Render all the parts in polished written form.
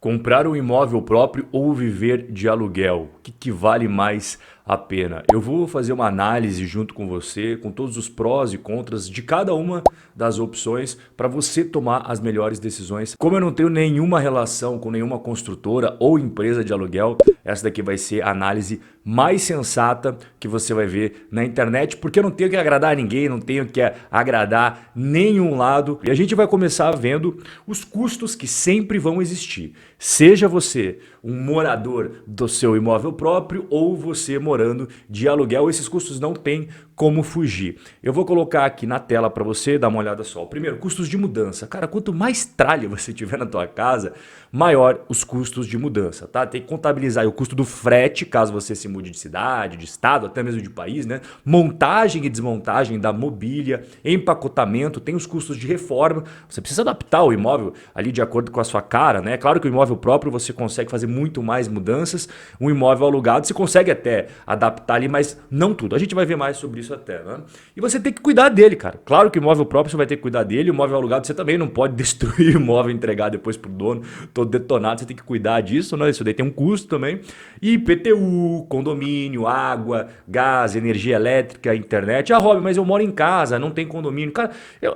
Comprar um imóvel próprio ou viver de aluguel? O que vale mais a pena? Eu vou fazer uma análise junto com você, com todos os prós e contras de cada uma das opções para você tomar as melhores decisões. Como eu não tenho nenhuma relação com nenhuma construtora ou empresa de aluguel, essa daqui vai ser a análise mais sensata que você vai ver na internet, porque eu não tenho que agradar ninguém, não tenho que agradar nenhum lado. E a gente vai começar vendo os custos que sempre vão existir. Seja você um morador do seu imóvel próprio ou você morando de aluguel, esses custos não tem como fugir. Eu vou colocar aqui na tela para você dar uma olhada só. Primeiro, custos de mudança. Cara, quanto mais tralha você tiver na tua casa, maior os custos de mudança, tá? Tem que contabilizar aí o custo do frete, caso você se mude de cidade, de estado, até mesmo de país, né? Montagem e desmontagem da mobília, empacotamento, tem os custos de reforma. Você precisa adaptar o imóvel ali de acordo com a sua cara, né? Claro que o imóvel próprio você consegue fazer muito mais mudanças. Um imóvel alugado você consegue até adaptar ali, mas não tudo. A gente vai ver mais sobre isso até, né? E você tem que cuidar dele, cara. Claro que o imóvel próprio você vai ter que cuidar dele, o imóvel alugado você também não pode destruir o imóvel e entregar depois pro dono todo detonado, você tem que cuidar disso, né? Isso daí tem um custo também. E IPTU, condomínio, água, gás, energia elétrica, internet. Ah, Rob, mas eu moro em casa, não tem condomínio. Cara,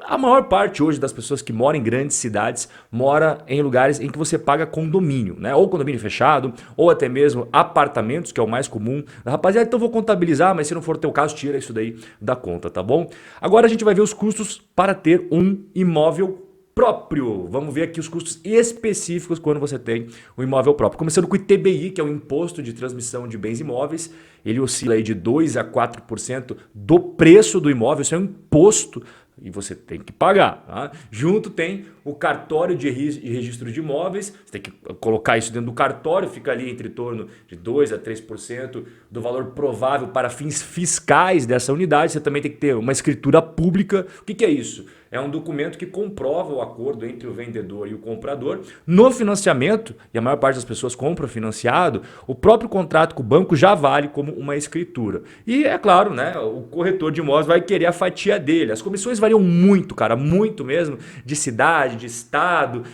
a maior parte hoje das pessoas que moram em grandes cidades mora em lugares em que você paga condomínio, né? Ou condomínio fechado, ou até mesmo apartamentos, que é o mais comum. Rapaziada, então eu vou contabilizar, mas se não for o teu caso, tira isso daí da conta, tá bom? Agora a gente vai ver os custos para ter um imóvel próprio. Vamos ver aqui os custos específicos quando você tem um imóvel próprio. Começando com o ITBI, que é o Imposto de Transmissão de Bens Imóveis. Ele oscila aí de 2 a 4% do preço do imóvel. Isso é um imposto e você tem que pagar. Tá? Junto tem o cartório de registro de imóveis. Você tem que colocar isso dentro do cartório, fica ali entre torno de 2 a 3% do valor provável para fins fiscais dessa unidade. Você também tem que ter uma escritura pública. O que é isso? É um documento que comprova o acordo entre o vendedor e o comprador. No financiamento, e a maior parte das pessoas compra financiado, o próprio contrato com o banco já vale como uma escritura. E é claro, né, o corretor de imóveis vai querer a fatia dele. As comissões variam muito, cara, muito mesmo, de cidade, de estado,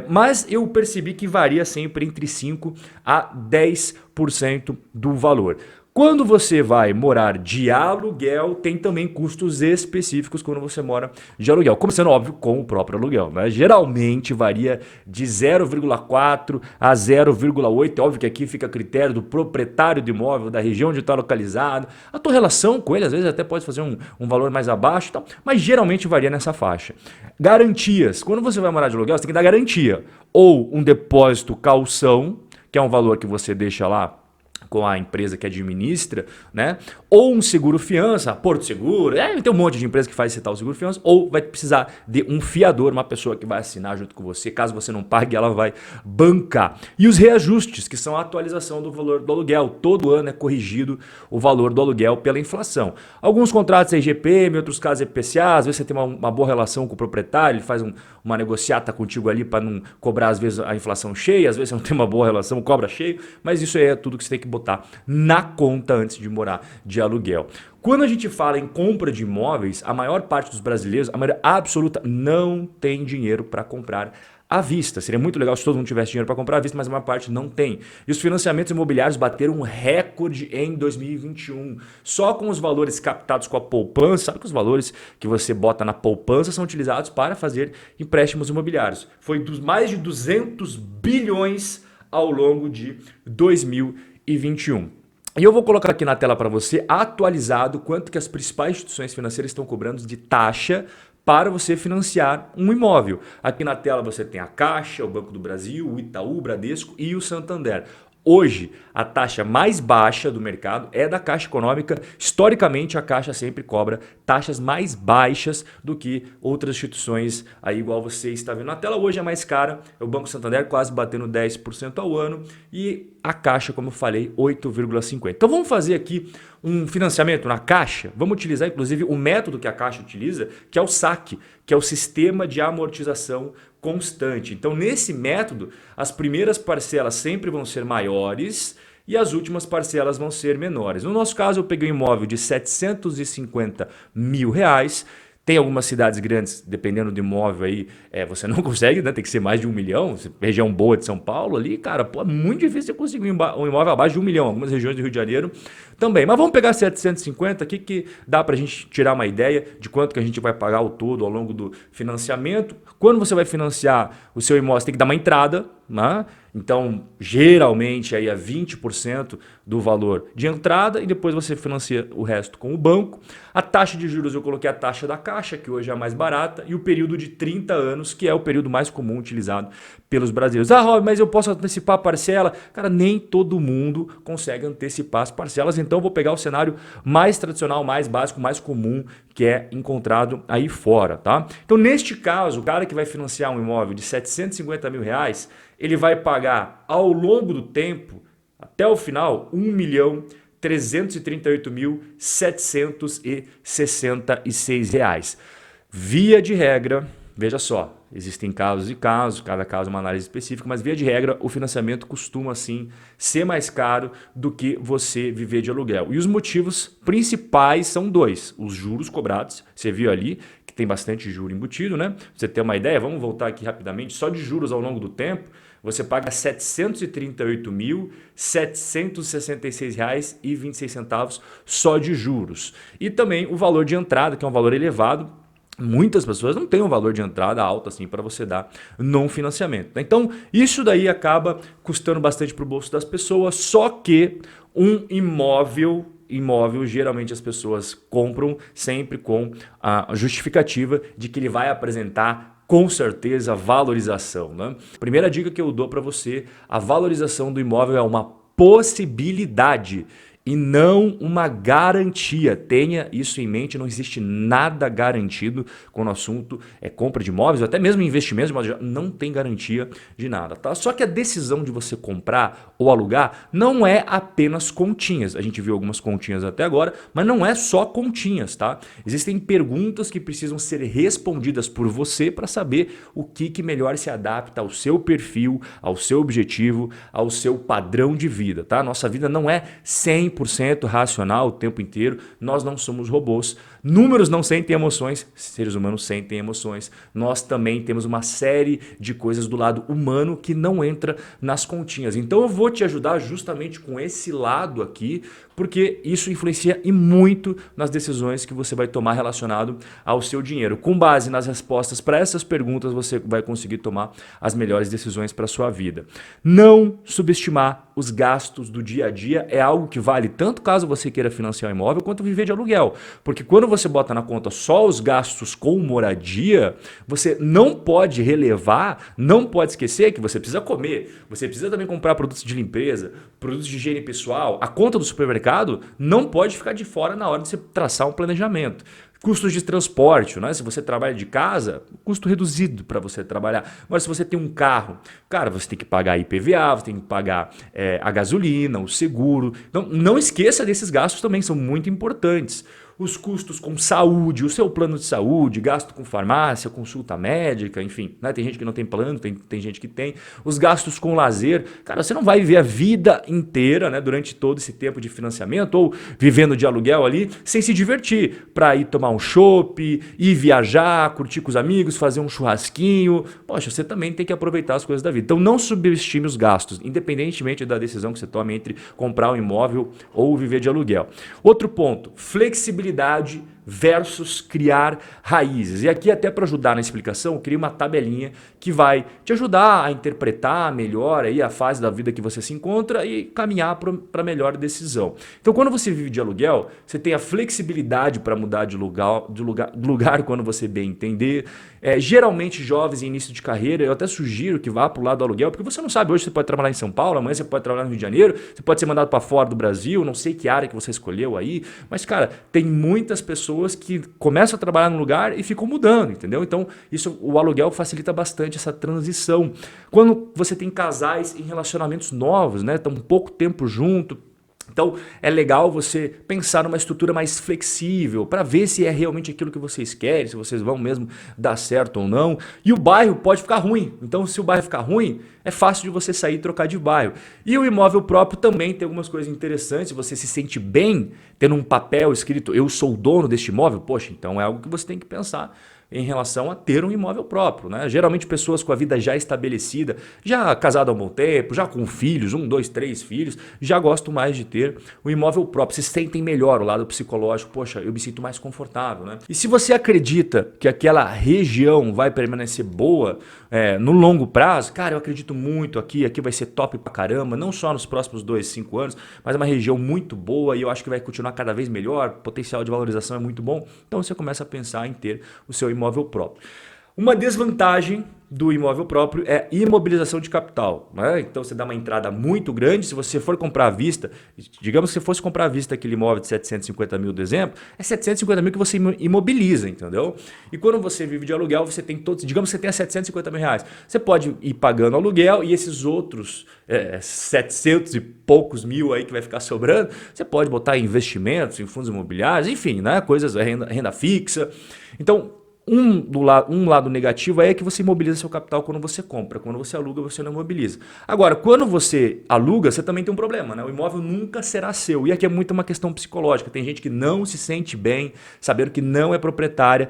mas eu percebi que varia sempre entre 5 a 10% do valor. Quando você vai morar de aluguel, tem também custos específicos quando você mora de aluguel. Começando, óbvio, com o próprio aluguel, né? Geralmente varia de 0,4 a 0,8. Óbvio que aqui fica a critério do proprietário do imóvel, da região onde está localizado. A tua relação com ele, às vezes, até pode fazer um valor mais abaixo, tal, mas geralmente varia nessa faixa. Garantias. Quando você vai morar de aluguel, você tem que dar garantia. Ou um depósito calção, que é um valor que você deixa lá com a empresa que administra, né? Ou um seguro fiança, Porto Seguro, tem um monte de empresa que faz esse tal seguro fiança, ou vai precisar de um fiador, uma pessoa que vai assinar junto com você, caso você não pague, ela vai bancar. E os reajustes, que são a atualização do valor do aluguel, todo ano é corrigido o valor do aluguel pela inflação. Alguns contratos é IGPM, em outros casos é IPCA, às vezes você tem uma boa relação com o proprietário, ele faz uma negociata contigo ali para não cobrar às vezes a inflação cheia, às vezes você não tem uma boa relação, cobra cheio, mas isso é tudo que você tem que botar na conta antes de morar de aluguel. Quando a gente fala em compra de imóveis, a maior parte dos brasileiros, a maioria absoluta, não tem dinheiro para comprar à vista. Seria muito legal se todo mundo tivesse dinheiro para comprar à vista, mas a maior parte não tem. E os financiamentos imobiliários bateram um recorde em 2021. Só com os valores captados com a poupança, sabe que os valores que você bota na poupança são utilizados para fazer empréstimos imobiliários. Foi dos mais de 200 bilhões ao longo de 2021. E eu vou colocar aqui na tela para você atualizado quanto que as principais instituições financeiras estão cobrando de taxa para você financiar um imóvel. Aqui na tela você tem a Caixa, o Banco do Brasil, o Itaú, o Bradesco e o Santander. Hoje, a taxa mais baixa do mercado é da Caixa Econômica. Historicamente, a Caixa sempre cobra taxas mais baixas do que outras instituições, aí igual você está vendo na tela. Hoje é mais cara, é o Banco Santander quase batendo 10% ao ano e a Caixa, como eu falei, 8,50%. Então vamos fazer aqui um financiamento na Caixa. Vamos utilizar, inclusive, o método que a Caixa utiliza, que é o SAC, que é o Sistema de Amortização Constante. Então, nesse método, as primeiras parcelas sempre vão ser maiores e as últimas parcelas vão ser menores. No nosso caso, eu peguei um imóvel de R$ 750 mil, Tem algumas cidades grandes, dependendo do imóvel aí, você não consegue, né? Tem que ser mais de 1 milhão. Região boa de São Paulo ali, cara, pô, é muito difícil você conseguir um imóvel abaixo de 1 milhão. Algumas regiões do Rio de Janeiro também. Mas vamos pegar 750 aqui que dá pra gente tirar uma ideia de quanto que a gente vai pagar ao todo ao longo do financiamento. Quando você vai financiar o seu imóvel, você tem que dar uma entrada, né? Então, geralmente aí é 20% do valor de entrada e depois você financia o resto com o banco. A taxa de juros eu coloquei a taxa da Caixa, que hoje é a mais barata, e o período de 30 anos, que é o período mais comum utilizado pelos brasileiros. Ah, Rob, mas eu posso antecipar a parcela? Cara, nem todo mundo consegue antecipar as parcelas, então eu vou pegar o cenário mais tradicional, mais básico, mais comum, que é encontrado aí fora, tá? Então, neste caso, o cara que vai financiar um imóvel de 750 mil reais, ele vai pagar ao longo do tempo, até o final, R$ 1.338.766. Via de regra, veja só, existem casos e casos, cada caso é uma análise específica, mas via de regra o financiamento costuma assim ser mais caro do que você viver de aluguel. E os motivos principais são dois: os juros cobrados, você viu ali que tem bastante juro embutido, né? Pra você ter uma ideia, vamos voltar aqui rapidamente, só de juros ao longo do tempo, você paga R$ 738.766,26 só de juros. E também o valor de entrada, que é um valor elevado. Muitas pessoas não têm um valor de entrada alto assim para você dar num financiamento. Então, isso daí acaba custando bastante para o bolso das pessoas, só que um imóvel, geralmente as pessoas compram sempre com a justificativa de que ele vai apresentar com certeza valorização, né? Primeira dica que eu dou para você: a valorização do imóvel é uma possibilidade e não uma garantia. Tenha isso em mente, não existe nada garantido quando o assunto é compra de imóveis, ou até mesmo investimentos, mas não tem garantia de nada, tá? Só que a decisão de você comprar ou alugar não é apenas continhas. A gente viu algumas continhas até agora, mas não é só continhas, tá? Existem perguntas que precisam ser respondidas por você para saber o que melhor se adapta ao seu perfil, ao seu objetivo, ao seu padrão de vida, tá? Nossa vida não é 100% racional o tempo inteiro, nós não somos robôs. Números não sentem emoções, seres humanos sentem emoções. Nós também temos uma série de coisas do lado humano que não entra nas continhas. Então eu vou te ajudar justamente com esse lado aqui, porque isso influencia e muito nas decisões que você vai tomar relacionado ao seu dinheiro. Com base nas respostas para essas perguntas, você vai conseguir tomar as melhores decisões para a sua vida. Não subestimar os gastos do dia a dia é algo que vale tanto caso você queira financiar um imóvel quanto viver de aluguel. Porque quando você bota na conta só os gastos com moradia, você não pode relevar, não pode esquecer que você precisa comer, você precisa também comprar produtos de limpeza, produtos de higiene pessoal. A conta do supermercado não pode ficar de fora na hora de você traçar um planejamento. Custos de transporte, né? Se você trabalha de casa, custo reduzido para você trabalhar. Mas se você tem um carro, cara, você tem que pagar IPVA, você tem que pagar a gasolina, o seguro. Então, não esqueça desses gastos também, são muito importantes. Os custos com saúde, o seu plano de saúde, gasto com farmácia, consulta médica, enfim, né? Tem gente que não tem plano, tem gente que tem. Os gastos com lazer, cara, você não vai viver a vida inteira, né, durante todo esse tempo de financiamento ou vivendo de aluguel ali, sem se divertir, para ir tomar um chopp, ir viajar, curtir com os amigos, fazer um churrasquinho. Poxa, você também tem que aproveitar as coisas da vida. Então não subestime os gastos, independentemente da decisão que você tome entre comprar um imóvel ou viver de aluguel. Outro ponto, flexibilidade versus criar raízes. E aqui, até para ajudar na explicação, eu criei uma tabelinha que vai te ajudar a interpretar melhor aí a fase da vida que você se encontra e caminhar para a melhor decisão. Então, quando você vive de aluguel, você tem a flexibilidade para mudar de lugar quando você bem entender. Geralmente, jovens em início de carreira, eu até sugiro que vá para o lado do aluguel, porque você não sabe, hoje você pode trabalhar em São Paulo, amanhã você pode trabalhar no Rio de Janeiro, você pode ser mandado para fora do Brasil, não sei que área que você escolheu aí, mas, cara, tem muitas pessoas que começam a trabalhar num lugar e ficam mudando, entendeu? Então, o aluguel facilita bastante essa transição. Quando você tem casais em relacionamentos novos, né? Estão um pouco tempo junto, Então é legal você pensar numa estrutura mais flexível para ver se é realmente aquilo que vocês querem, se vocês vão mesmo dar certo ou não. E o bairro pode ficar ruim. Então se o bairro ficar ruim, é fácil de você sair e trocar de bairro. E o imóvel próprio também tem algumas coisas interessantes. Você se sente bem tendo um papel escrito eu sou o dono deste imóvel. Poxa, então é algo que você tem que pensar em relação a ter um imóvel próprio, né? Geralmente pessoas com a vida já estabelecida, já casado há um bom tempo, já com filhos, 1, 2, 3 filhos, já gostam mais de ter o imóvel próprio, se sentem melhor, o lado psicológico, poxa, eu me sinto mais confortável, né? E se você acredita que aquela região vai permanecer boa no longo prazo, cara, eu acredito muito aqui vai ser top pra caramba, não só nos próximos 2, 5 anos, mas é uma região muito boa e eu acho que vai continuar cada vez melhor, o potencial de valorização é muito bom, então você começa a pensar em ter o seu imóvel próprio. Uma desvantagem do imóvel próprio é imobilização de capital, né? Então você dá uma entrada muito grande, se você for comprar à vista, digamos que você fosse comprar à vista aquele imóvel de 750 mil, de exemplo, é 750 mil que você imobiliza, entendeu? E quando você vive de aluguel, você tem todos, digamos que você tenha 750 mil reais, você pode ir pagando aluguel e esses outros 700 e poucos mil aí que vai ficar sobrando, você pode botar em investimentos, em fundos imobiliários, enfim, né? Coisas, renda fixa. Então, um lado negativo é que você imobiliza seu capital quando você compra. Quando você aluga, você não imobiliza. Agora, quando você aluga, você também tem um problema, né? O imóvel nunca será seu. E aqui é muito uma questão psicológica. Tem gente que não se sente bem, sabendo que não é proprietária,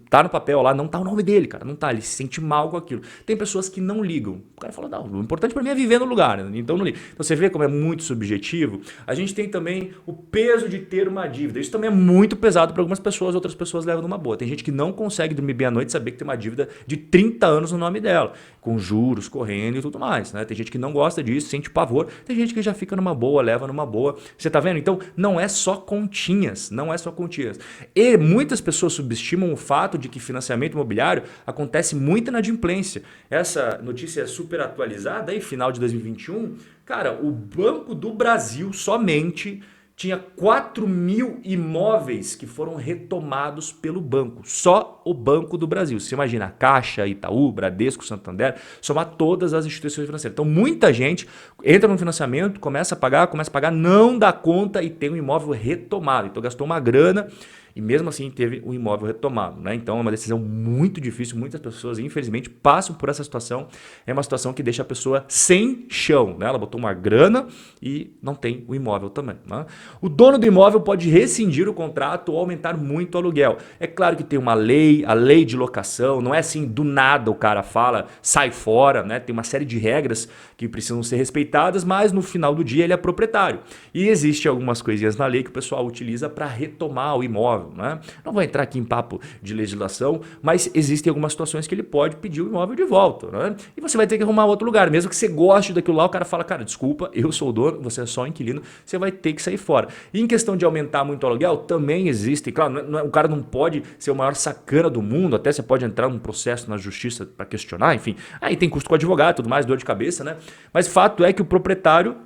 tá no papel lá, não tá o nome dele, cara. Não tá, ele se sente mal com aquilo. Tem pessoas que não ligam. O cara fala, não, o importante para mim é viver no lugar, né? Então não liga. Então você vê como é muito subjetivo. A gente tem também o peso de ter uma dívida. Isso também é muito pesado para algumas pessoas, outras pessoas levam numa boa. Tem gente que não consegue dormir bem à noite e saber que tem uma dívida de 30 anos no nome dela, com juros correndo e tudo mais, né? Tem gente que não gosta disso, sente pavor, tem gente que já fica numa boa, leva numa boa. Você tá vendo? Então não é só continhas, não é só continhas. E muitas pessoas subestimam o fato de que financiamento imobiliário acontece muita inadimplência. Essa notícia é super atualizada aí, final de 2021. Cara, o Banco do Brasil somente tinha 4 mil imóveis que foram retomados pelo banco. Só o Banco do Brasil. Você imagina, Caixa, Itaú, Bradesco, Santander, somar todas as instituições financeiras. Então muita gente entra no financiamento, começa a pagar, não dá conta e tem um imóvel retomado. Então gastou uma grana e mesmo assim teve um imóvel retomado, né? Então é uma decisão muito difícil, muitas pessoas infelizmente passam por essa situação, é uma situação que deixa a pessoa sem chão, né? Ela botou uma grana e não tem o imóvel também, né? O dono do imóvel pode rescindir o contrato ou aumentar muito o aluguel. É claro que tem uma lei, a lei de locação, não é assim do nada o cara fala, sai fora, né? Tem uma série de regras que precisam ser respeitadas, mas no final do dia ele é proprietário. E existe algumas coisinhas na lei que o pessoal utiliza para retomar o imóvel. Né? Não vou entrar aqui em papo de legislação, mas existem algumas situações que ele pode pedir o imóvel de volta. Né? E você vai ter que arrumar outro lugar. Mesmo que você goste daquilo lá, o cara fala, cara, desculpa, eu sou o dono, você é só inquilino, você vai ter que sair fora. E em questão de aumentar muito o aluguel, também existe. Claro, o cara não pode ser o maior sacana do mundo, até você pode entrar num processo na justiça para questionar, enfim. Aí tem custo com advogado, tudo mais, dor de cabeça, né? Mas fato é que o proprietário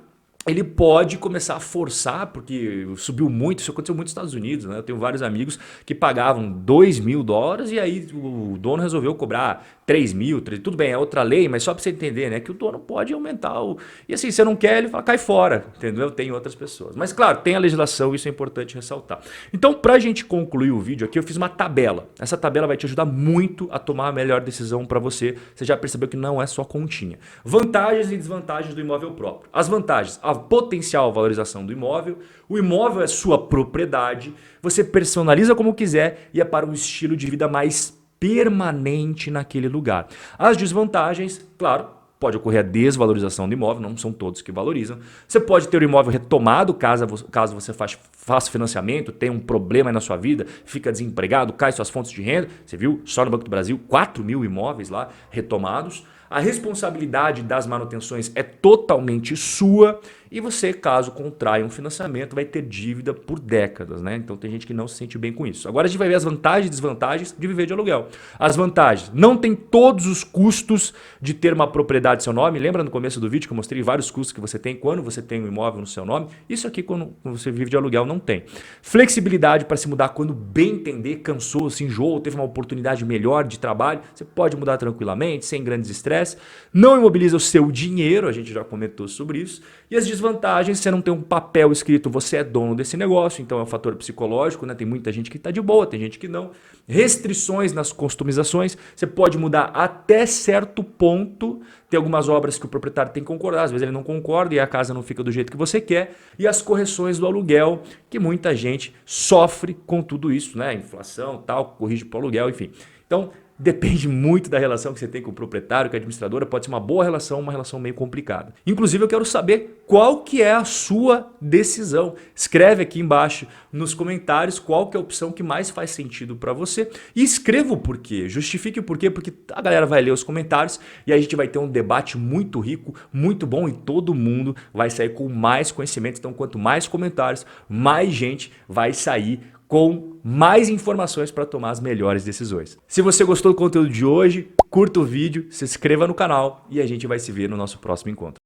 ele pode começar a forçar, porque subiu muito, isso aconteceu muito nos Estados Unidos, né? Eu tenho vários amigos que pagavam $2.000 e aí o dono resolveu cobrar 3 mil, tudo bem, é outra lei, mas só para você entender, né? Que o dono pode aumentar o... E assim, se você não quer, ele fala, cai fora, entendeu? Tem outras pessoas. Mas claro, tem a legislação, isso é importante ressaltar. Então, para a gente concluir o vídeo aqui, eu fiz uma tabela. Essa tabela vai te ajudar muito a tomar a melhor decisão para você. Você já percebeu que não é só continha. Vantagens e desvantagens do imóvel próprio. As vantagens, a potencial valorização do imóvel, o imóvel é sua propriedade, você personaliza como quiser e é para um estilo de vida mais permanente naquele lugar. As desvantagens, claro, pode ocorrer a desvalorização do imóvel, não são todos que valorizam. Você pode ter o imóvel retomado caso você faça financiamento, tenha um problema aí na sua vida, fica desempregado, cai suas fontes de renda. Você viu, só no Banco do Brasil, 4 mil imóveis lá retomados. A responsabilidade das manutenções é totalmente sua e você, caso contraia um financiamento, vai ter dívida por décadas, né? Então tem gente que não se sente bem com isso. Agora a gente vai ver as vantagens e desvantagens de viver de aluguel. As vantagens, não tem todos os custos de ter uma propriedade em seu nome. Lembra no começo do vídeo que eu mostrei vários custos que você tem quando você tem um imóvel no seu nome? Isso aqui quando você vive de aluguel não tem. Flexibilidade para se mudar quando bem entender, cansou, se enjoou, teve uma oportunidade melhor de trabalho, você pode mudar tranquilamente, sem grandes estresses. Não imobiliza o seu dinheiro, a gente já comentou sobre isso. E as desvantagens, você não tem um papel escrito, você é dono desse negócio, então é um fator psicológico, né? Tem muita gente que está de boa, tem gente que não. Restrições nas customizações, você pode mudar até certo ponto. Tem algumas obras que o proprietário tem que concordar, às vezes ele não concorda e a casa não fica do jeito que você quer. E as correções do aluguel, que muita gente sofre com tudo isso, né? Inflação, tal, corrige para o aluguel, enfim. Então, depende muito da relação que você tem com o proprietário, com a administradora, pode ser uma boa relação, uma relação meio complicada. Inclusive, eu quero saber qual que é a sua decisão. Escreve aqui embaixo nos comentários qual que é a opção que mais faz sentido para você e escreva o porquê, justifique o porquê, porque a galera vai ler os comentários e aí a gente vai ter um debate muito rico, muito bom e todo mundo vai sair com mais conhecimento. Então, quanto mais comentários, mais gente vai sair com mais informações para tomar as melhores decisões. Se você gostou do conteúdo de hoje, curta o vídeo, se inscreva no canal e a gente vai se ver no nosso próximo encontro.